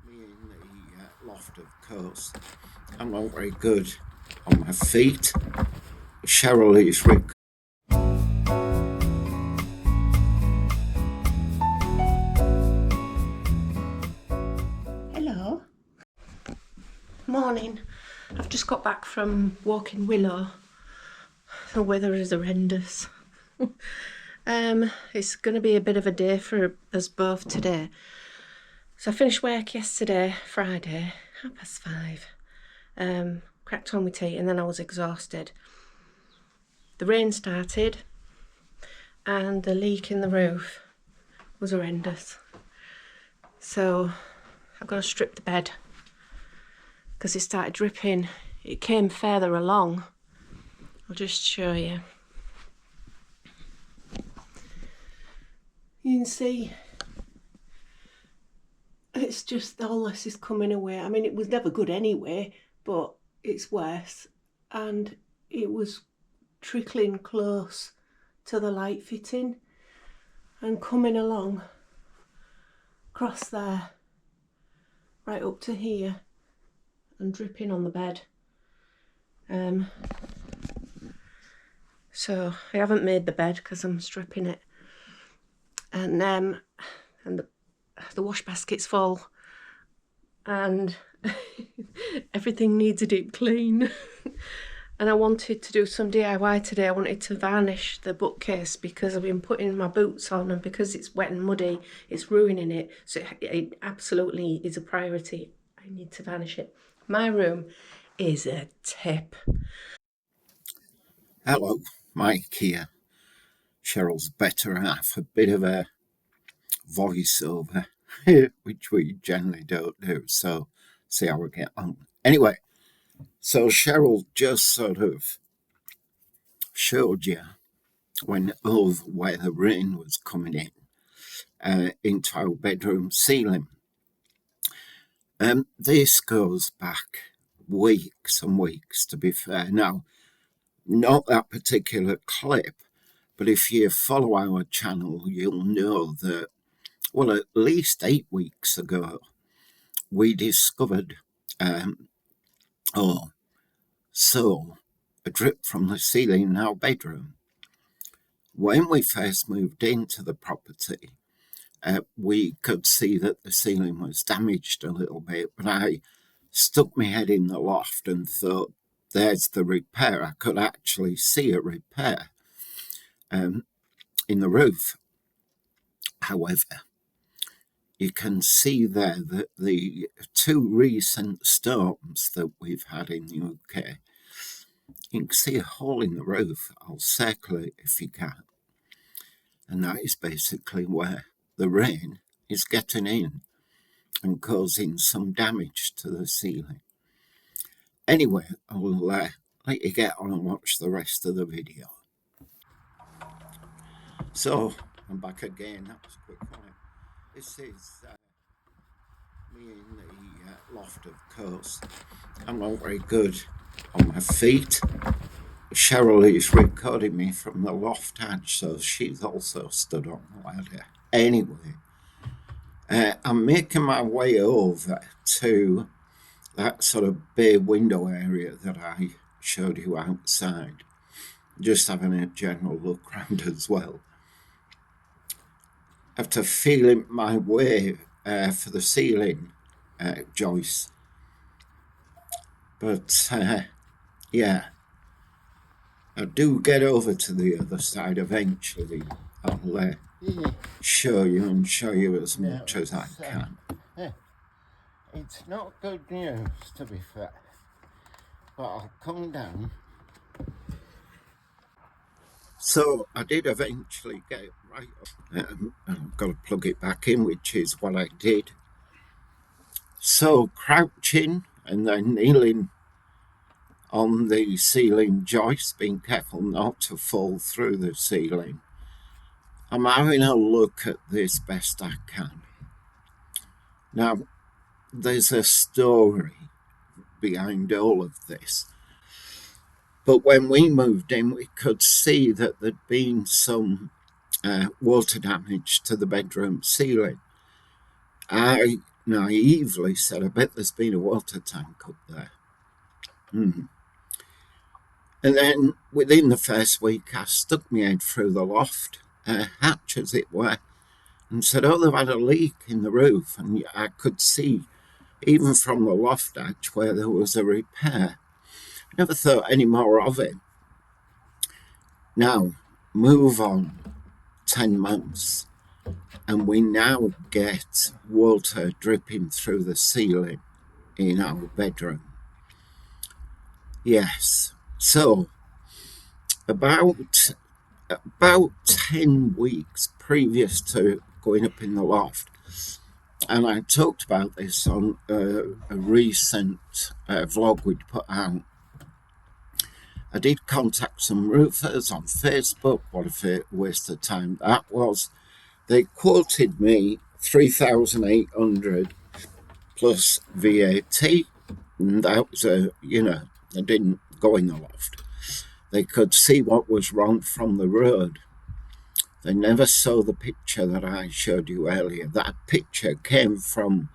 Me in the loft, of course. I'm not very good on my feet. Cheryl is Rick. Hello. Morning. I've just got back from walking Willow. The weather is horrendous. It's going to be a bit of a day for us both today. So I finished work yesterday, Friday, 5:30. Cracked on with tea and then I was exhausted. The rain started and the leak in the roof was horrendous. So I've got to strip the bed because it started dripping. It came further along. I'll just show you. You can see it's just all this is coming away. I mean, it was never good anyway, but it's worse. And it was trickling close to the light fitting and coming along across there, right up to here, and dripping on the bed. So I haven't made the bed because I'm stripping it, and the wash basket's full, and everything needs a deep clean. And I wanted to do some DIY today. I wanted to varnish the bookcase because I've been putting my boots on, and because it's wet and muddy, it's ruining it. So it absolutely is a priority. I need to varnish it. My room is a tip. Hello, Mike here. Cheryl's better half, a bit of a voiceover, which we generally don't do. So see how we get on. Anyway, so Cheryl just sort of showed you when all the weather rain was coming in into our bedroom ceiling. This goes back weeks and weeks, to be fair. Now, not that particular clip, but if you follow our channel, you'll know that, well, at least 8 weeks ago, we discovered, saw a drip from the ceiling in our bedroom. When we first moved into the property, we could see that the ceiling was damaged a little bit, but I stuck my head in the loft and thought, there's the repair. I could actually see a repair in the roof. However, you can see there that the 2 recent storms that we've had in the UK, you can see a hole in the roof. I'll circle it if you can. And that is basically where the rain is getting in and causing some damage to the ceiling. Anyway, I'll let you get on and watch the rest of the video. So, I'm back again. That was quick, wasn't it? This is me in the loft, of course. I'm not very good on my feet. Cheryl is recording me from the loft edge, so she's also stood on the ladder. Anyway, I'm making my way over to that sort of bay window area that I showed you outside. Just having a general look around as well. After feeling my way for the ceiling joist. But yeah, I do get over to the other side eventually. I'll show you as much as I can. It's not good news, to be fair, but I'll come down. So I did eventually get it right up. I've got to plug it back in, which is what I did. So crouching and then kneeling on the ceiling joist, being careful not to fall through the ceiling. I'm having a look at this best I can. Now, there's a story behind all of this. But when we moved in, we could see that there'd been some water damage to the bedroom ceiling. I naively said, I bet there's been a water tank up there. And then within the first week, I stuck my head through the loft, hatch as it were, and said, oh, they've had a leak in the roof. And I could see, even from the loft hatch, where there was a repair. Never thought any more of it. Now, move on 10 months, and we now get water dripping through the ceiling in our bedroom. Yes. So, about 10 weeks previous to going up in the loft, and I talked about this on a recent vlog we'd put out, I did contact some roofers on Facebook. What a waste of time that was. They quoted me $3,800 plus VAT, and that was I didn't go in the loft. They could see what was wrong from the road. They never saw the picture that I showed you earlier. That picture came from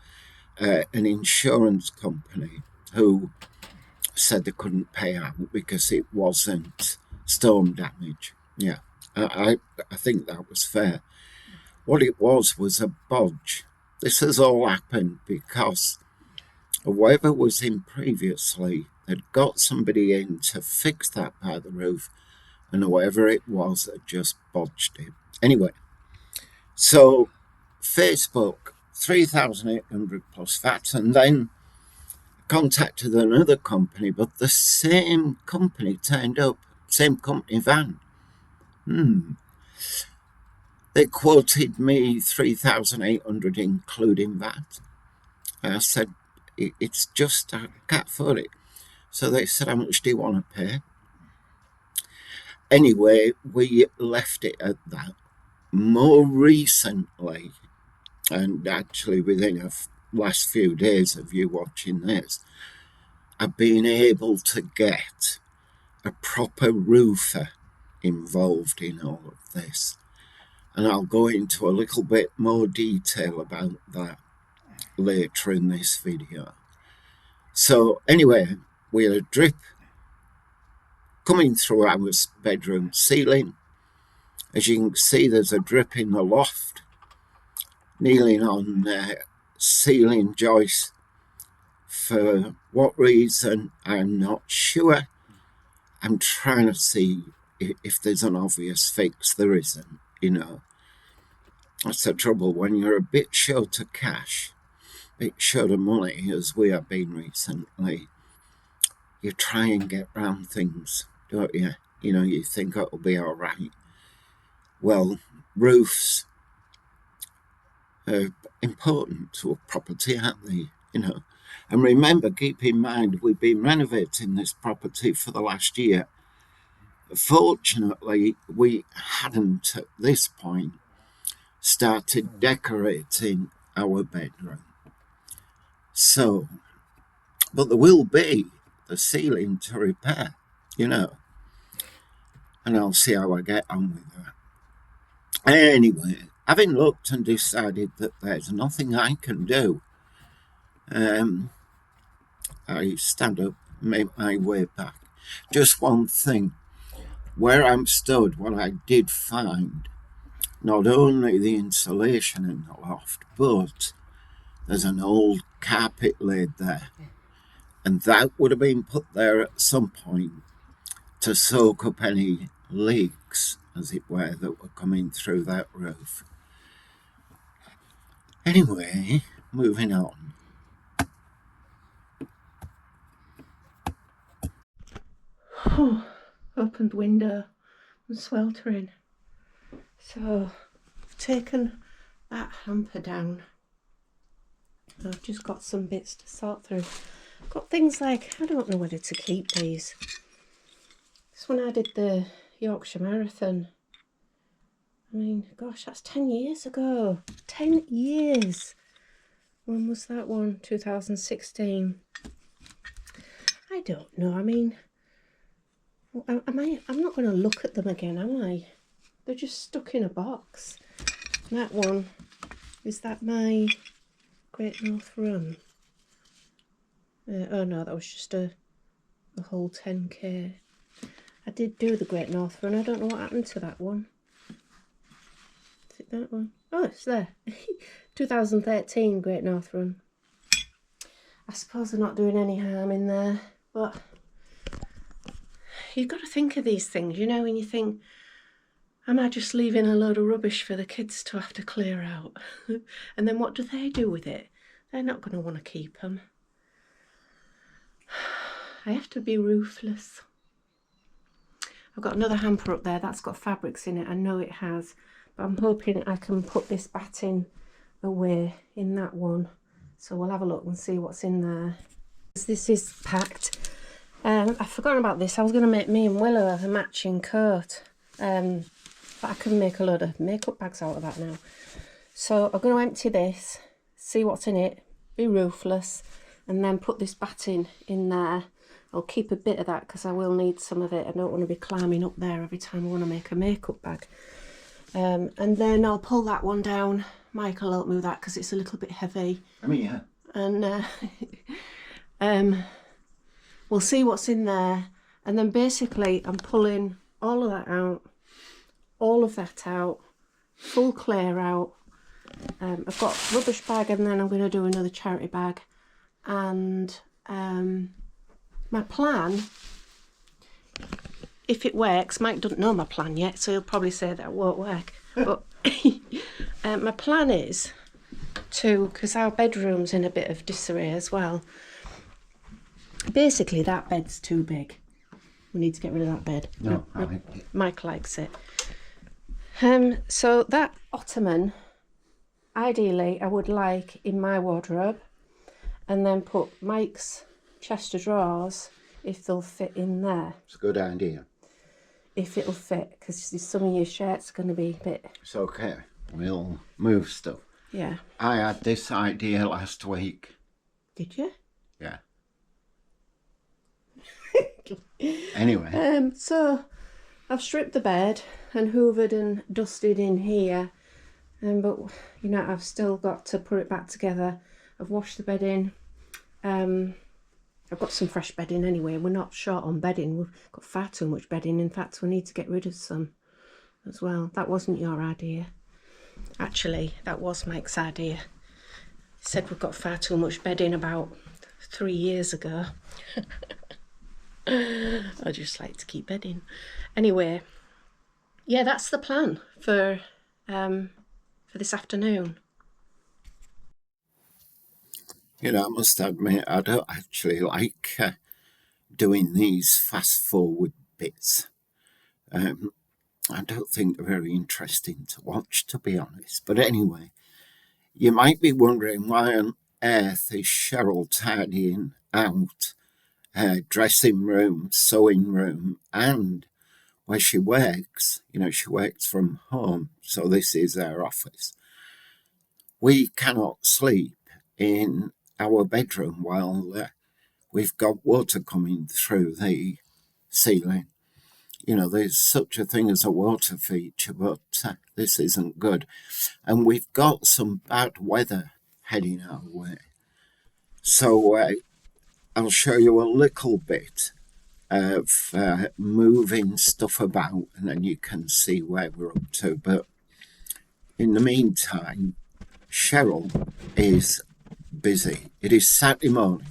an insurance company who said they couldn't pay out because it wasn't storm damage. Yeah, I think that was fair. What it was a bodge. This has all happened because whoever was in previously had got somebody in to fix that part of the roof, and whoever it was had just bodged it. Anyway, so Facebook, 3,800 plus VAT, and then contacted another company, but the same company turned up, same company van. They quoted me 3,800 including VAT. I said, it's just, I can't afford it. So they said, how much do you want to pay? Anyway, we left it at that. More recently, and actually within the last few days of you watching this, I've been able to get a proper roofer involved in all of this. And I'll go into a little bit more detail about that later in this video. So anyway, we had a drip coming through our bedroom ceiling. As you can see, there's a drip in the loft, kneeling on ceiling joists. For what reason, I'm not sure. I'm trying to see if there's an obvious fix. There isn't, That's the trouble when you're a bit short of cash, a bit short of money, as we have been recently. You try and get round things, don't you? You think it'll be all right. Well, roofs are important to a property, aren't they? And remember, keep in mind, we've been renovating this property for the last year. Fortunately, we hadn't at this point started decorating our bedroom. So, but there will be the ceiling to repair, and I'll see how I get on with that. Anyway, having looked and decided that there's nothing I can do, I stand up, make my way back. Just one thing, where I'm stood, what I did find, not only the insulation in the loft, but there's an old carpet laid there. And that would have been put there at some point to soak up any leaks, as it were, that were coming through that roof. Anyway, moving on. Opened window and sweltering. So I've taken that hamper down. I've just got some bits to sort through. Got things like, I don't know whether to keep these. This one I did the Yorkshire Marathon. I mean, gosh, that's 10 years ago. 10 years. When was that one? 2016. I don't know. I mean, I'm not going to look at them again, am I? They're just stuck in a box. That one, is that my Great North Run. Oh no, that was just a whole 10k. I did do the Great North Run. I don't know what happened to that one. Is it that one? Oh, it's there. 2013 Great North Run. I suppose they're not doing any harm in there, but you've got to think of these things, you know, when you think, am I just leaving a load of rubbish for the kids to have to clear out? And then what do they do with it? They're not going to want to keep them. I have to be ruthless. I've got another hamper up there. That's got fabrics in it. I know it has. But I'm hoping I can put this batting away in that one. So we'll have a look and see what's in there. This is packed. I've forgotten about this. I was going to make me and Willow a matching coat. But I can make a load of makeup bags out of that now. So I'm going to empty this, see what's in it, be ruthless, and then put this batting in there. I'll keep a bit of that because I will need some of it. I don't want to be climbing up there every time I want to make a makeup bag. And then I'll pull that one down. Michael help me with that because it's a little bit heavy. I mean, yeah. And we'll see what's in there. And then basically I'm pulling all of that out, all of that out, full clear out. I've got rubbish bag, and then I'm going to do another charity bag. And my plan, if it works, Mike doesn't know my plan yet, so he'll probably say that won't work. But my plan is to, because our bedroom's in a bit of disarray as well. Basically, that bed's too big. We need to get rid of that bed. No, Mike likes it. So that ottoman, ideally, I would like in my wardrobe, and then put Mike's chest of drawers, if they'll fit in there. It's a good idea. If it'll fit, because some of your shirts are going to be a bit... It's okay. We'll move stuff. Yeah. I had this idea last week. Did you? Yeah. Anyway. So I've stripped the bed and hoovered and dusted in here. But, you know, I've still got to put it back together. I've washed the bedding. I've got some fresh bedding anyway. We're not short on bedding. We've got far too much bedding. In fact, we need to get rid of some as well. That wasn't your idea. Actually, that was Mike's idea. He said we've got far too much bedding about 3 years ago. I just like to keep bedding. Anyway, yeah, that's the plan for this afternoon. You know, I must admit, I don't actually like doing these fast-forward bits. I don't think they're very interesting to watch, to be honest. But anyway, you might be wondering why on earth is Cheryl tidying out her dressing room, sewing room, and where she works. You know, she works from home, so this is her office. We cannot sleep in our bedroom while we've got water coming through the ceiling. You know, there's such a thing as a water feature, but this isn't good. And we've got some bad weather heading our way. So I'll show you a little bit of moving stuff about, and then you can see where we're up to. But in the meantime, Cheryl is busy. It is Saturday morning.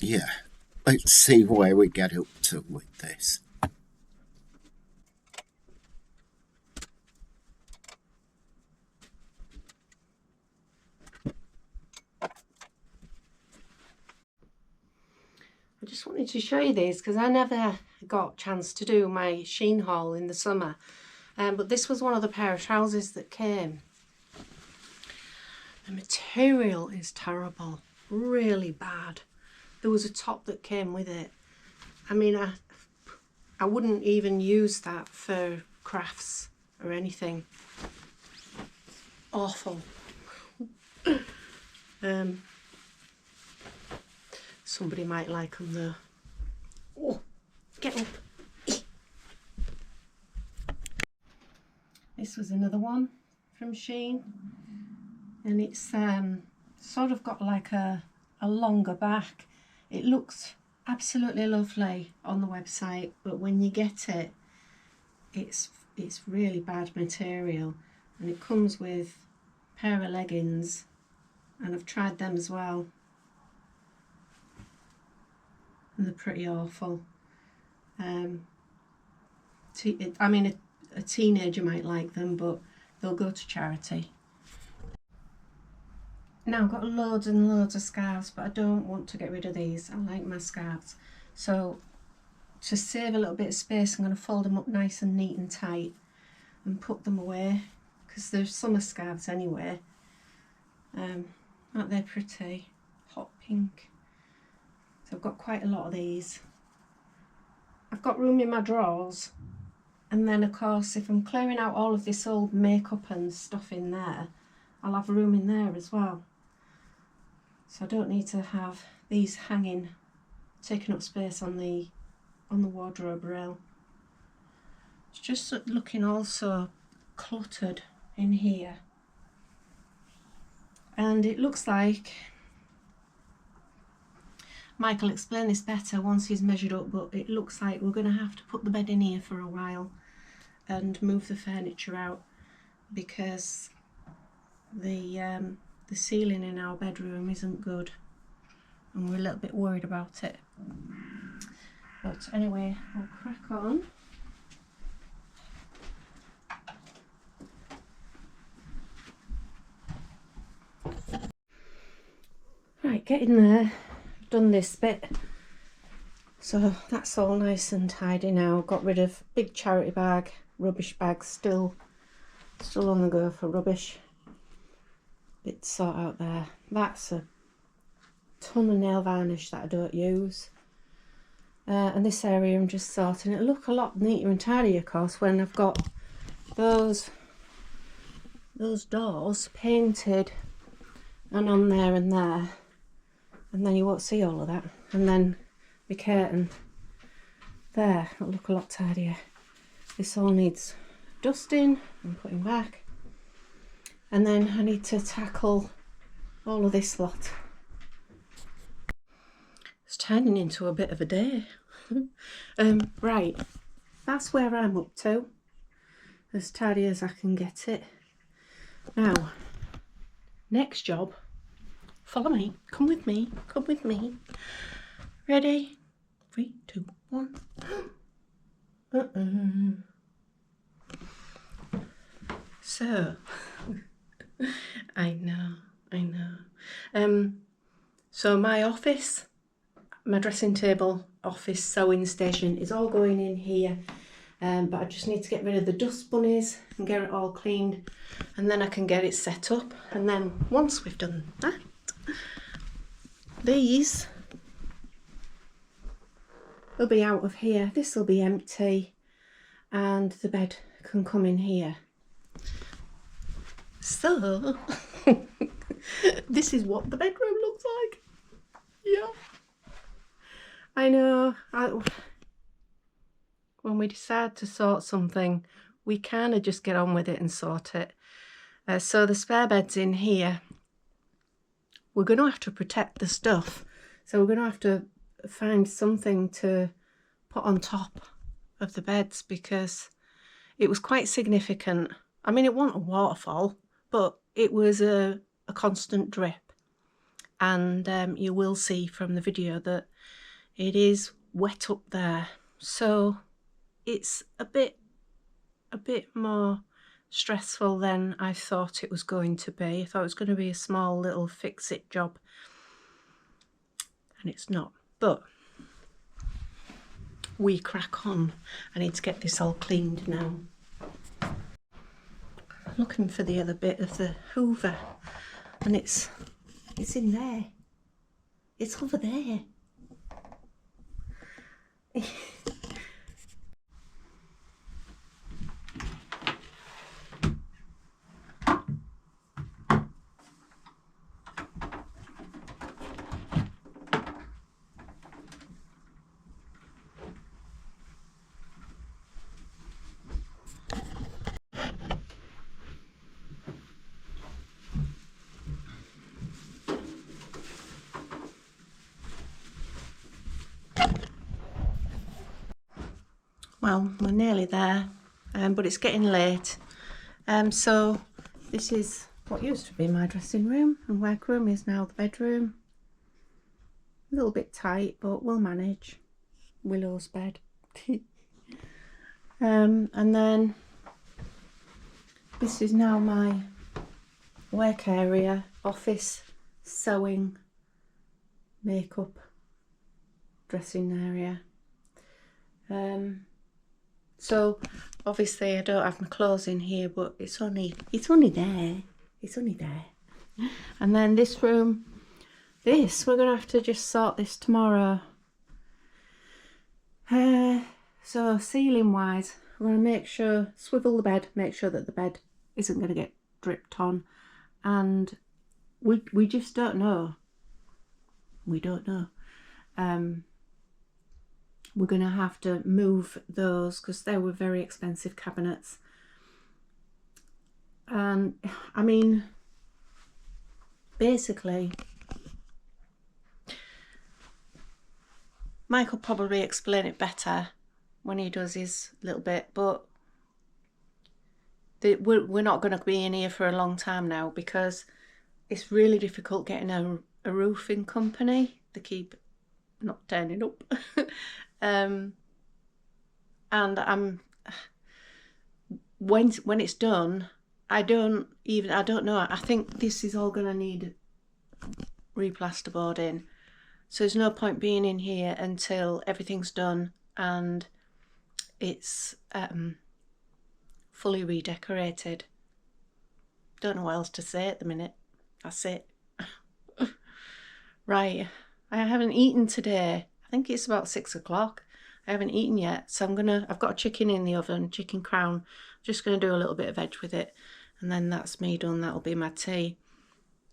Yeah, let's see where we get up to with this. I just wanted to show you these because I never got a chance to do my Shein haul in the summer. But this was one of the pair of trousers that came. The material is terrible, really bad. There was a top that came with it. I mean, I wouldn't even use that for crafts or anything. Awful. Somebody might like them though. Oh, get up. This was another one from Shein. and it's sort of got like a longer back. It looks absolutely lovely on the website, but when you get it, it's really bad material, and it comes with a pair of leggings, and I've tried them as well, and they're pretty awful. I mean, a teenager might like them, but they'll go to charity. Now I've got loads and loads of scarves, but I don't want to get rid of these. I like my scarves. So to save a little bit of space, I'm going to fold them up nice and neat and tight and put them away, because they're summer scarves anyway. Aren't they pretty? Hot pink. So I've got quite a lot of these. I've got room in my drawers, and then of course if I'm clearing out all of this old makeup and stuff in there, I'll have room in there as well. So I don't need to have these hanging, taking up space on the wardrobe rail. It's just looking also cluttered in here, and it looks like Michael explained this better once he's measured up, but it looks like we're going to have to put the bed in here for a while and move the furniture out, because the ceiling in our bedroom isn't good, and we're a little bit worried about it. But anyway, I'll crack on. Right, getting there. I've done this bit, so that's all nice and tidy now. Got rid of big charity bag, rubbish bag, still on the go for rubbish. Bit to sort out there. That's a ton of nail varnish that I don't use. And this area I'm just sorting. It'll look a lot neater and tidier, of course, when I've got those doors painted and on there and there, and then you won't see all of that. And then the curtain there, it'll look a lot tidier. This all needs dusting and putting back. And then I need to tackle all of this lot. It's turning into a bit of a day. Right, that's where I'm up to, as tidy as I can get it. Now, next job, follow me, come with me. Ready? 3, 2, 1. So, I know. So my office, my dressing table, office, sewing station is all going in here, but I just need to get rid of the dust bunnies and get it all cleaned, and then I can get it set up. And then once we've done that, these will be out of here, this will be empty, and the bed can come in here. So this is what the bedroom looks like. Yeah, I know. When we decide to sort something, we kind of just get on with it and sort it. So the spare bed's in here. We're going to have to protect the stuff, so we're going to have to find something to put on top of the beds, because it was quite significant. I mean, it wasn't a waterfall, but it was a constant drip, and you will see from the video that it is wet up there. So it's a bit more stressful than I thought it was going to be. I thought it was going to be a small little fix-it job, and it's not. But we crack on. I need to get this all cleaned now. I'm looking for the other bit of the hoover, and it's in there. It's over there. well, we're nearly there, but it's getting late. So this is what used to be my dressing room, and workroom is now the bedroom. A little bit tight, but we'll manage. Willow's bed. And then this is now my work area, office, sewing, makeup, dressing area. So obviously I don't have my clothes in here, but it's only there. And then this room, we're gonna have to just sort this tomorrow. So ceiling wise, I'm gonna make sure, swivel the bed, make sure that the bed isn't gonna get dripped on, and we just don't know. We don't know. We're gonna have to move those because they were very expensive cabinets. And I mean, basically, Mike will probably explain it better when he does his little bit, but we're not going to be in here for a long time now because it's really difficult getting a roofing company. They keep not turning up. And when it's done, I don't know. I think this is all going to need replasterboarding. So there's no point being in here until everything's done and it's fully redecorated. Don't know what else to say at the minute. That's it. Right, I haven't eaten today. I think it's about 6 o'clock. I haven't eaten yet, so I've got a chicken in the oven, chicken crown. Just gonna do a little bit of veg with it, and then that's me done. That'll be my tea.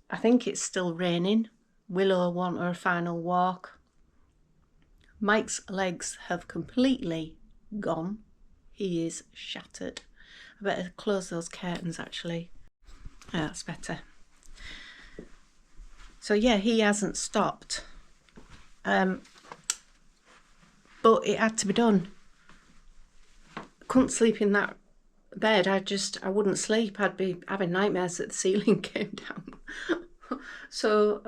I think it's still raining. Willow want her final walk. Mike's legs have completely gone. He is shattered. I better close those curtains actually. Yeah, that's better. So yeah, he hasn't stopped. But it had to be done. I couldn't sleep in that bed. I wouldn't sleep. I'd be having nightmares that the ceiling came down. So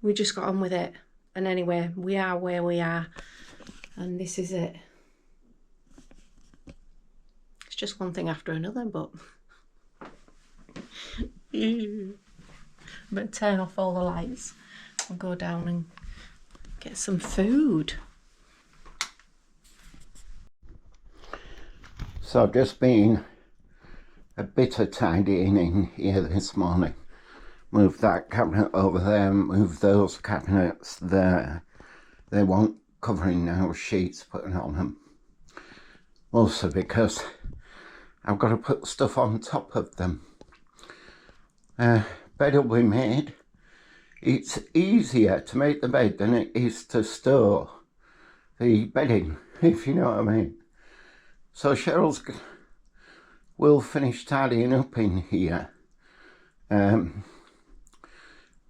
we just got on with it. And anyway, we are where we are. And this is it. It's just one thing after another, but I'm going to turn off all the lights and go down and get some food. So I've just been a bit of tidying in here this morning. Move that cabinet over there, move those cabinets there. They want covering now, sheets putting on them. Also because I've got to put stuff on top of them. Bed will be made. It's easier to make the bed than it is to store the bedding, if you know what I mean. So Cheryl's will finish tidying up in here.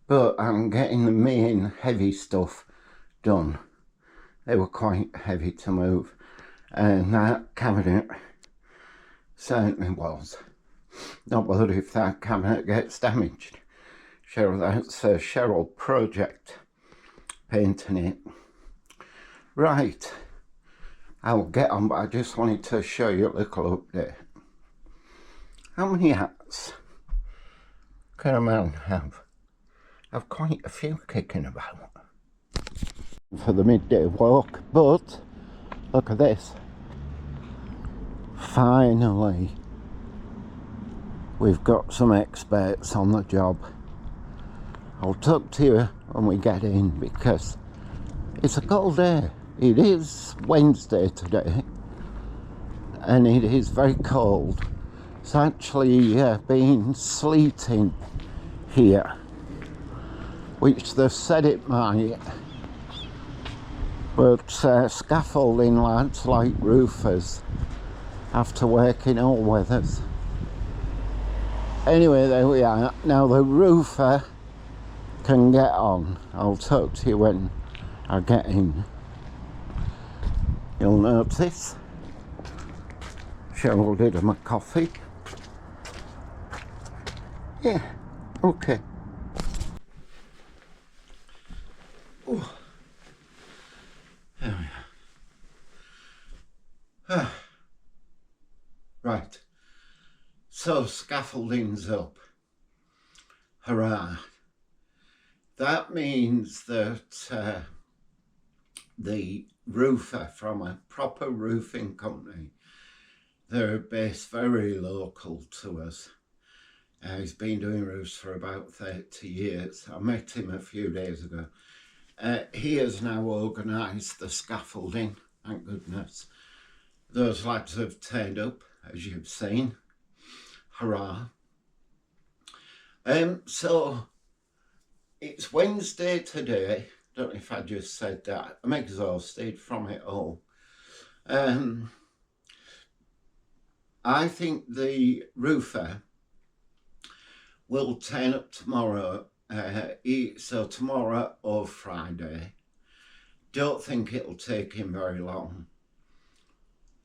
But I'm getting the main heavy stuff done. They were quite heavy to move. And that cabinet certainly was. Not bothered if that cabinet gets damaged. That's a Cheryl project, painting it. Right, I'll get on, but I just wanted to show you a little update. How many hats can a man have? I've quite a few kicking about for the midday walk, but look at this. Finally, we've got some experts on the job. I'll talk to you when we get in because it's a cold day. It is Wednesday today and it is very cold. It's actually been sleeting here, which they've said it might, but scaffolding lads like roofers have to work in all weathers. Anyway, there we are. Now the roofer can get on. I'll talk to you when I get in. You'll notice Cheryl did him a coffee. Yeah, okay. Oh. There we are. Right. So scaffolding's up. Hurrah. That means that the roofer from a proper roofing company, they're based very local to us. He's been doing roofs for about 30 years. I met him a few days ago. He has now organised the scaffolding, thank goodness. Those lads have turned up, as you've seen. Hurrah. So it's Wednesday today. Don't know if I just said that. I'm exhausted from it all. I think the roofer will turn up tomorrow. So tomorrow or Friday. Don't think it'll take him very long.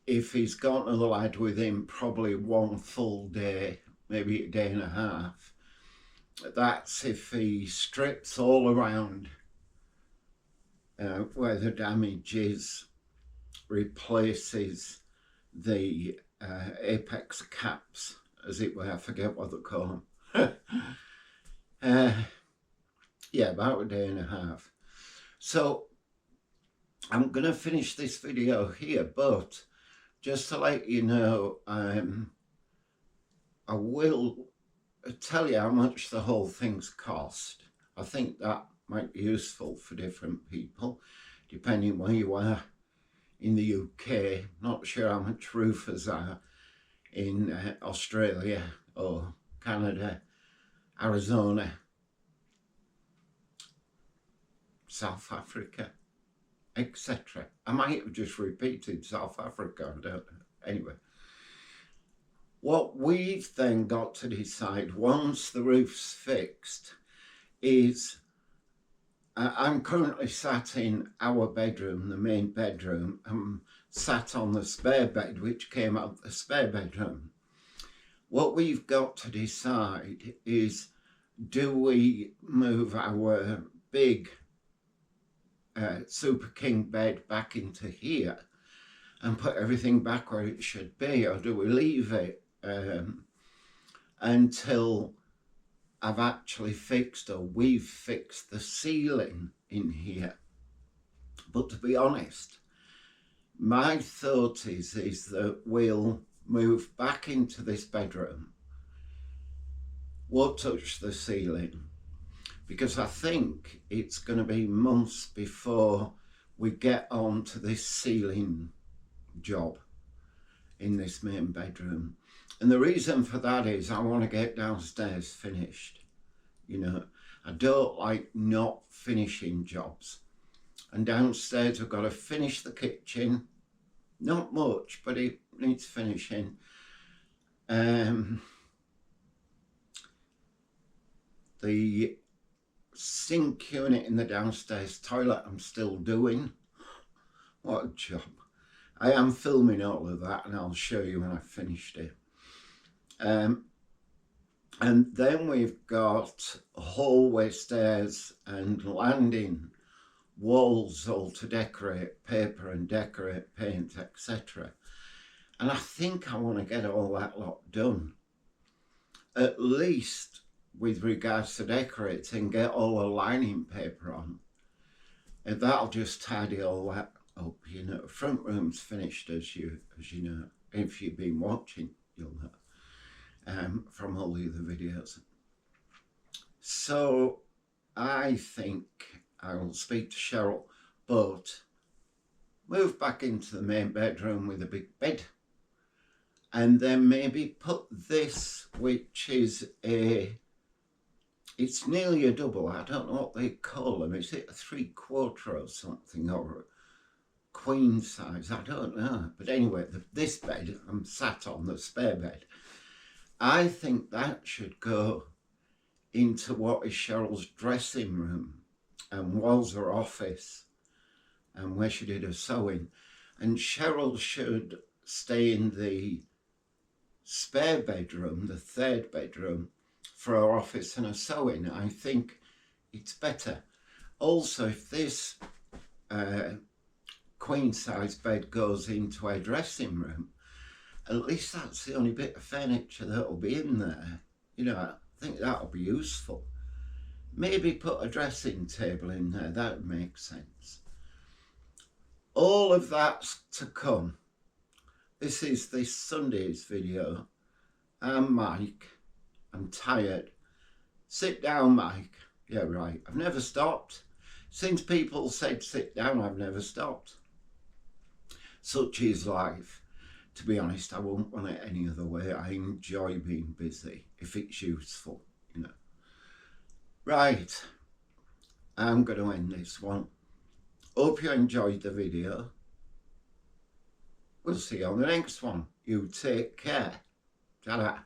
If he's got another lad with him, probably one full day, maybe a day and a half. That's if he strips all around where the damage is, replaces the apex caps, as it were. I forget what they call them. Yeah, about a day and a half. So I'm going to finish this video here, but just to let you know, I will tell you how much the whole thing's cost. I think that might be useful for different people, depending where you are in the UK. Not sure how much roofers are in Australia or Canada, Arizona, South Africa, etc. I might have just repeated South Africa, I don't know. Anyway, what we've then got to decide once the roof's fixed is, I'm currently sat in our bedroom, the main bedroom. I'm sat on the spare bed, which came out the spare bedroom. What we've got to decide is, do we move our big Super King bed back into here and put everything back where it should be, or do we leave it until I've actually fixed, or we've fixed, the ceiling in here? But to be honest, my thought is that we'll move back into this bedroom, won't touch the ceiling, because I think it's going to be months before we get on to this ceiling job in this main bedroom. And the reason for that is I want to get downstairs finished. You know, I don't like not finishing jobs. And downstairs I've got to finish the kitchen. Not much, but it needs finishing. The sink unit in the downstairs toilet I'm still doing. What a job. I am filming all of that and I'll show you when I've finished it. And then we've got hallway stairs and landing walls all to decorate, paper and decorate, paint, etc. And I think I want to get all that lot done. At least with regards to decorating, get all the lining paper on. And that'll just tidy all that up, you know. Front room's finished, as you know. If you've been watching, you'll know from all the other videos. So I think I will speak to Cheryl, but move back into the main bedroom with a big bed, and then maybe put this, which is it's nearly a double. I don't know what they call them. Is it a 3/4 or something, or a queen size? I don't know. But anyway, this bed, I'm sat on the spare bed. I think that should go into what is Cheryl's dressing room and was her office and where she did her sewing. And Cheryl should stay in the spare bedroom, the third bedroom, for her office and her sewing. I think it's better. Also, if this queen size bed goes into her dressing room, at least that's the only bit of furniture that'll be in there. You know, I think that'll be useful. Maybe put a dressing table in there, that would make sense. All of that's to come. This is this Sunday's video. I'm Mike. I'm tired. Sit down, Mike. Yeah, right. I've never stopped. Since people said sit down, I've never stopped. Such is life. To be honest, I wouldn't want it any other way. I enjoy being busy if it's useful, you know. Right. I'm going to end this one. Hope you enjoyed the video. We'll see you on the next one. You take care. Ta-da.